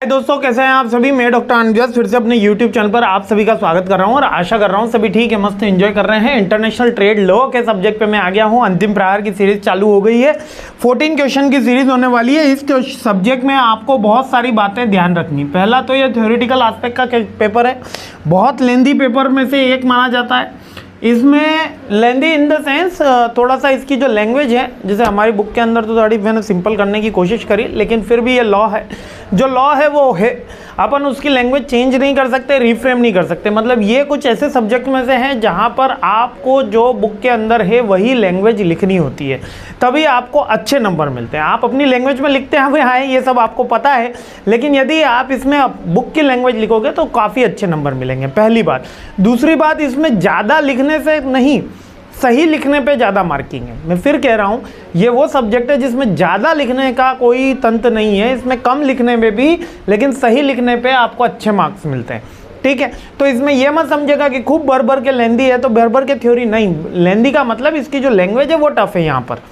दोस्तों, कैसे हैं आप सभी। मैं डॉक्टर अनव्यास फिर से अपने YouTube चैनल पर आप सभी का स्वागत कर रहा हूं और आशा कर रहा हूं सभी ठीक है, मस्त एंजॉय कर रहे हैं। इंटरनेशनल ट्रेड लॉ के सब्जेक्ट पे मैं आ गया हूं। अंतिम प्रहार की सीरीज चालू हो गई है। 14 क्वेश्चन की सीरीज होने वाली है। इस सब्जेक्ट में आपको बहुत सारी बातें ध्यान रखनी। पहला तो ये थ्योरेटिकल एस्पेक्ट का पेपर है, बहुत लेंदी पेपर में से एक माना जाता है। इसमें लेंदी इन द सेंस थोड़ा सा इसकी जो लैंग्वेज है, जैसे हमारी बुक के अंदर तो थोड़ी मैंने सिंपल करने की कोशिश करी, लेकिन फिर भी ये लॉ है। जो लॉ है वो है, अपन उसकी लैंग्वेज चेंज नहीं कर सकते, रिफ्रेम नहीं कर सकते। मतलब ये कुछ ऐसे सब्जेक्ट में से हैं जहाँ पर आपको जो बुक के अंदर है वही लैंग्वेज लिखनी होती है, तभी आपको अच्छे नंबर मिलते हैं। आप अपनी लैंग्वेज में लिखते हुए आए, ये सब आपको पता है, लेकिन यदि आप इसमें बुक की लैंग्वेज लिखोगे तो काफ़ी अच्छे नंबर मिलेंगे, पहली बात। दूसरी बात, इसमें ज़्यादा लिखने से नहीं, सही लिखने पे ज़्यादा मार्किंग है। मैं फिर कह रहा हूँ, ये वो सब्जेक्ट है जिसमें ज़्यादा लिखने का कोई तंत्र नहीं है। इसमें कम लिखने में भी, लेकिन सही लिखने पे आपको अच्छे मार्क्स मिलते हैं। ठीक है, तो इसमें यह मत समझेगा कि खूब भर भर के लेंदी है तो भर भर के थ्योरी नहीं। लेंदी का मतलब इसकी जो लैंग्वेज है वो टफ है यहाँ पर।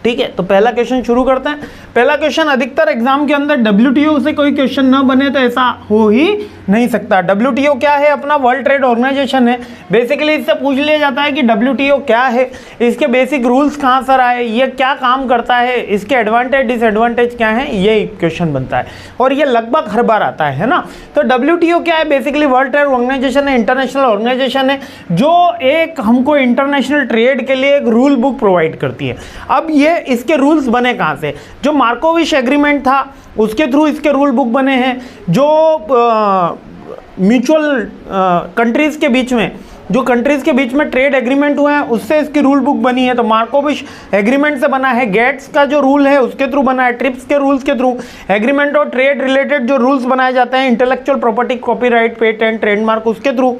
ठीक है, तो पहला क्वेश्चन शुरू करते हैं। पहला क्वेश्चन, अधिकतर एग्जाम के अंदर WTO से कोई क्वेश्चन ना बने तो ऐसा हो ही नहीं सकता। WTO क्या है? अपना वर्ल्ड ट्रेड ऑर्गेनाइजेशन है। बेसिकली इससे पूछ लिया जाता है कि WTO क्या है, इसके बेसिक रूल्स कहाँ से आए, ये क्या काम करता है, इसके एडवांटेज डिसएडवांटेज क्या है, ये क्वेश्चन बनता है और ये लगभग हर बार आता है ना। तो WTO क्या है? बेसिकली वर्ल्ड ट्रेड ऑर्गेनाइजेशन है, इंटरनेशनल ऑर्गेनाइजेशन है, जो एक हमको इंटरनेशनल ट्रेड के लिए एक रूल बुक प्रोवाइड करती है। अब ये इसके रूल्स बने कहां से? जो मार्कोविश एग्रीमेंट था उसके थ्रू इसके रूल बुक बने हैं। जो म्यूचुअल कंट्रीज के बीच में, जो कंट्रीज के बीच में ट्रेड एग्रीमेंट हुए हैं उससे इसकी रूल बुक बनी है। तो मार्कोविश एग्रीमेंट से बना है। गेट्स का जो रूल है उसके थ्रू बना है। ट्रिप्स के रूल्स के थ्रू, एग्रीमेंट और ट्रेड रिलेटेड जो रूल्स बनाए जाते हैं, intellectual property, copyright, patent, trademark, उसके थ्रू,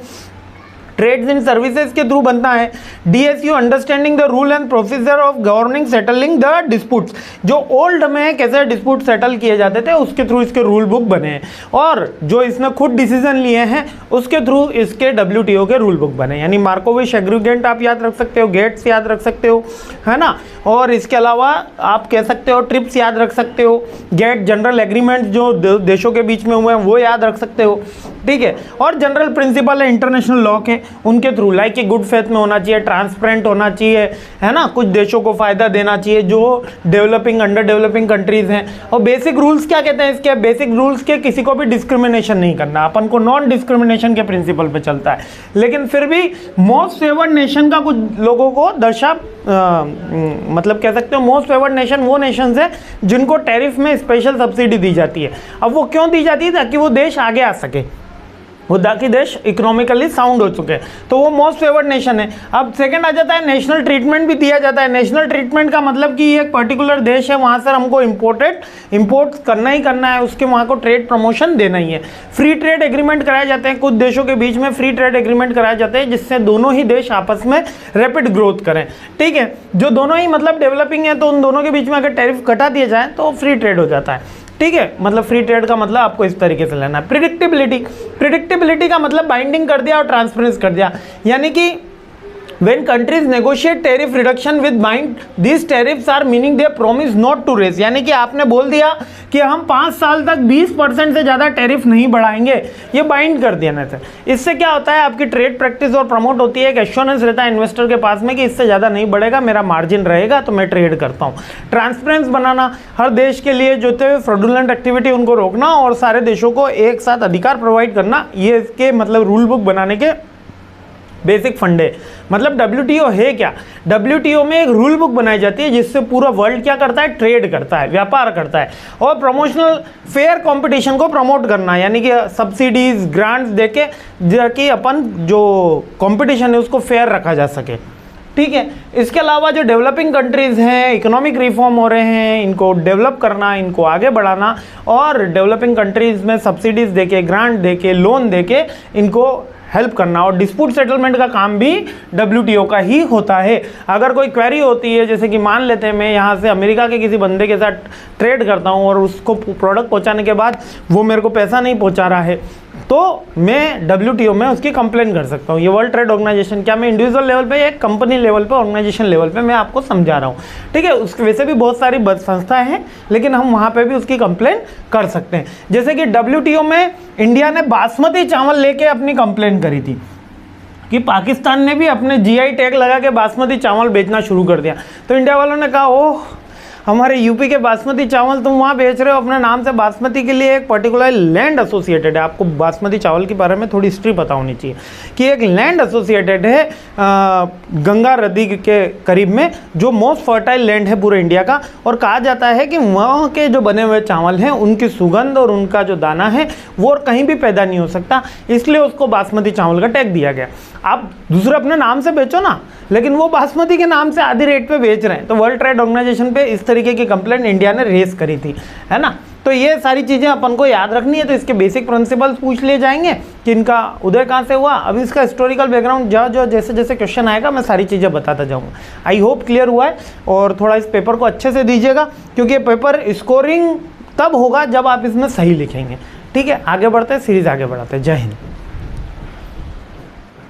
ट्रेड्स इन सर्विसेज के थ्रू बनता है। DSU, understanding the rule and procedure of governing settling the disputes, जो ओल्ड में कैसे डिस्प्यूट सेटल किए जाते थे उसके थ्रू इसके रूल बुक बने हैं। और जो इसने खुद डिसीजन लिए हैं उसके थ्रू इसके WTO के रूल बुक बने। यानी मार्कोविश एग्रीमेंट आप याद रख सकते हो, गेट्स याद रख सकते हो, है ना। और इसके अलावा आप कह सकते हो ट्रिप्स याद रख सकते हो, गेट जनरल एग्रीमेंट जो देशों के बीच में हुए हैं वो याद रख सकते हो। ठीक है, और जनरल प्रिंसिपल है इंटरनेशनल लॉ के, उनके थ्रू, लाइक कि गुड फेथ में होना चाहिए, ट्रांसपेरेंट होना चाहिए, है ना, कुछ देशों को फायदा देना चाहिए जो डेवलपिंग, अंडर डेवलपिंग कंट्रीज हैं। और बेसिक रूल्स क्या कहते हैं इसके? बेसिक रूल्स के किसी को भी डिस्क्रिमिनेशन नहीं करना, अपन को नॉन डिस्क्रिमिनेशन के प्रिंसिपल पे चलता है। लेकिन फिर भी मोस्ट फेवर्ड नेशन का कुछ लोगों को दर्शा मतलब कह सकते हो मोस्ट फेवर्ड नेशन वो नेशंस है जिनको टैरिफ में स्पेशल सब्सिडी दी जाती है। अब वो क्यों दी जाती है? ताकि वो देश आगे आ सके, वो ताकि देश इकोनॉमिकली साउंड हो चुके हैं, तो वो मोस्ट फेवर्ड नेशन है। अब सेकंड आ जाता है नेशनल ट्रीटमेंट भी दिया जाता है। नेशनल ट्रीटमेंट का मतलब कि एक पर्टिकुलर देश है, वहाँ से हमको इंपोर्ट करना ही करना है, उसके वहाँ को ट्रेड प्रमोशन देना ही है। फ्री ट्रेड एग्रीमेंट कराए जाते हैं, कुछ देशों के बीच में फ्री ट्रेड एग्रीमेंट कराए जाते हैं जिससे दोनों ही देश आपस में रैपिड ग्रोथ करें। ठीक है, जो दोनों ही मतलब डेवलपिंग है तो उन दोनों के बीच में अगर टैरिफ घटा दिया जाए तो फ्री ट्रेड हो जाता है। ठीक है, मतलब फ्री ट्रेड का मतलब आपको इस तरीके से लेना है। प्रिडिक्टेबिलिटी का मतलब बाइंडिंग कर दिया और ट्रांसपेरेंस कर दिया। यानी कि when countries negotiate tariff reduction with bind, these tariffs are meaning they promise not to raise। यानी कि आपने बोल दिया कि हम 5 साल तक 20% से ज़्यादा टैरिफ नहीं बढ़ाएंगे, ये बाइंड कर देने से। इससे क्या होता है? आपकी ट्रेड प्रैक्टिस और प्रमोट होती है, एक एश्योरेंस रहता है इन्वेस्टर के पास में कि इससे ज़्यादा नहीं बढ़ेगा, मेरा मार्जिन रहेगा तो मैं ट्रेड करता हूँ। ट्रांसपेरेंस बनाना, हर देश के लिए जो थे फ्रॉडुलेंट एक्टिविटी उनको रोकना और सारे देशों को एक साथ अधिकार प्रोवाइड करना, ये इसके मतलब रूल बुक बनाने के बेसिक फंडे। मतलब WTO है क्या? WTO में एक रूल बुक बनाई जाती है जिससे पूरा वर्ल्ड क्या करता है? ट्रेड करता है, व्यापार करता है। और प्रमोशनल फेयर कंपटीशन को प्रमोट करना, यानी कि सब्सिडीज, ग्रांट्स देके ताकि अपन जो कंपटीशन है उसको फेयर रखा जा सके। ठीक है, इसके अलावा जो डेवलपिंग कंट्रीज हैं, इकोनॉमिक रिफॉर्म हो रहे हैं, इनको डेवलप करना, इनको आगे बढ़ाना और डेवलपिंग कंट्रीज में सब्सिडीज देके, ग्रांट देके, लोन देके इनको हेल्प करना। और डिस्प्यूट सेटलमेंट का काम भी WTO का ही होता है। अगर कोई क्वेरी होती है, जैसे कि मान लेते हैं मैं यहाँ से अमेरिका के किसी बंदे के साथ ट्रेड करता हूँ और उसको प्रोडक्ट पहुँचाने के बाद वो मेरे को पैसा नहीं पहुँचा रहा है, तो मैं WTO में उसकी कंप्लेन कर सकता हूँ। ये वर्ल्ड ट्रेड ऑर्गेनाइजेशन, क्या मैं इंडिविजुअल लेवल पे या कंपनी लेवल पे, ऑर्गेनाइजेशन लेवल पे मैं आपको समझा रहा हूँ, ठीक है। उसके वैसे भी बहुत सारी संस्थाएं हैं, लेकिन हम वहाँ पे भी उसकी कंप्लेन कर सकते हैं। जैसे कि WTO में इंडिया ने बासमती चावल लेके अपनी कंप्लेन करी थी कि पाकिस्तान ने भी अपने GI टैग लगा के बासमती चावल बेचना शुरू कर दिया। तो इंडिया वालों ने कहा, ओह हमारे यूपी के बासमती चावल तुम वहाँ बेच रहे हो अपने नाम से। बासमती के लिए एक पर्टिकुलर लैंड एसोसिएटेड है, आपको बासमती चावल के बारे में थोड़ी हिस्ट्री पता होनी चाहिए कि एक लैंड एसोसिएटेड है गंगा नदी के करीब में, जो मोस्ट फर्टाइल लैंड है पूरे इंडिया का। और कहा जाता है कि वहाँ के जो बने हुए चावल हैं उनकी सुगंध और उनका जो दाना है वो और कहीं भी पैदा नहीं हो सकता, इसलिए उसको बासमती चावल का टैग दिया गया। आप दूसरे अपने नाम से बेचो ना, लेकिन वो बासमती के नाम से आधी रेट पे बेच रहे हैं। तो वर्ल्ड ट्रेड ऑर्गेनाइजेशन पे इस तरीके की कंप्लेंट इंडिया ने रेस करी थी, है ना। तो ये सारी चीज़ें अपन को याद रखनी है। तो इसके बेसिक प्रिंसिपल्स पूछ लिए जाएंगे कि इनका उदय कहाँ से हुआ। अब इसका हिस्टोरिकल बैकग्राउंड जो जैसे जैसे क्वेश्चन आएगा मैं सारी चीज़ें बताता जाऊँगा। आई होप क्लियर हुआ है। और थोड़ा इस पेपर को अच्छे से दीजिएगा, क्योंकि ये पेपर स्कोरिंग तब होगा जब आप इसमें सही लिखेंगे, ठीक है। आगे बढ़ते हैं, सीरीज आगे बढ़ाते हैं। जय हिंद।